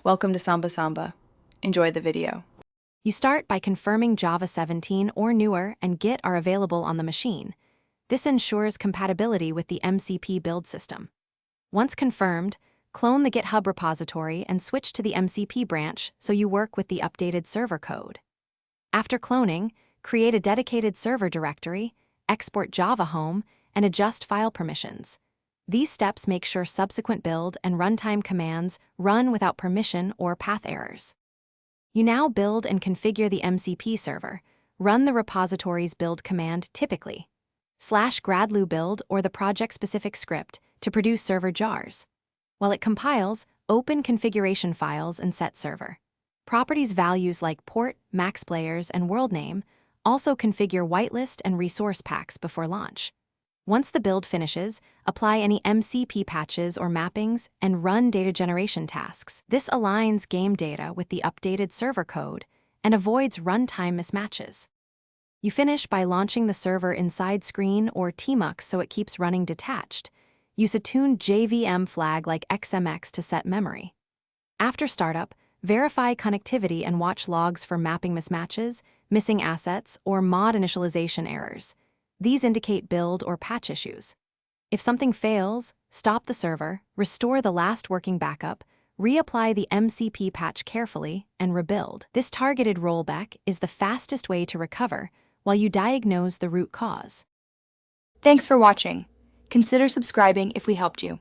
Welcome to Samba Samba. Enjoy the video. You start by confirming Java 17 or newer and Git are available on the machine. This ensures compatibility with the MCP build system. Once confirmed, clone the GitHub repository and switch to the MCP branch so you work with the updated server code. After cloning, create a dedicated server directory, export Java home, and adjust file permissions. These steps make sure subsequent build and runtime commands run without permission or path errors. You now build and configure the MCP server. Run the repository's build command typically /gradlu build or the project-specific script to produce server jars. While it compiles, open configuration files and set server. Properties values like port, max players, and world name also configure whitelist and resource packs before launch. Once the build finishes, apply any MCP patches or mappings and run data generation tasks. This aligns game data with the updated server code and avoids runtime mismatches. You finish by launching the server inside screen or tmux so it keeps running detached. Use a tuned JVM flag like XMX to set memory. After startup, verify connectivity and watch logs for mapping mismatches, missing assets, or mod initialization errors. These indicate build or patch issues. If something fails, stop the server, restore the last working backup, reapply the MCP patch carefully, and rebuild. This targeted rollback is the fastest way to recover while you diagnose the root cause. Thanks for watching. Consider subscribing if we helped you.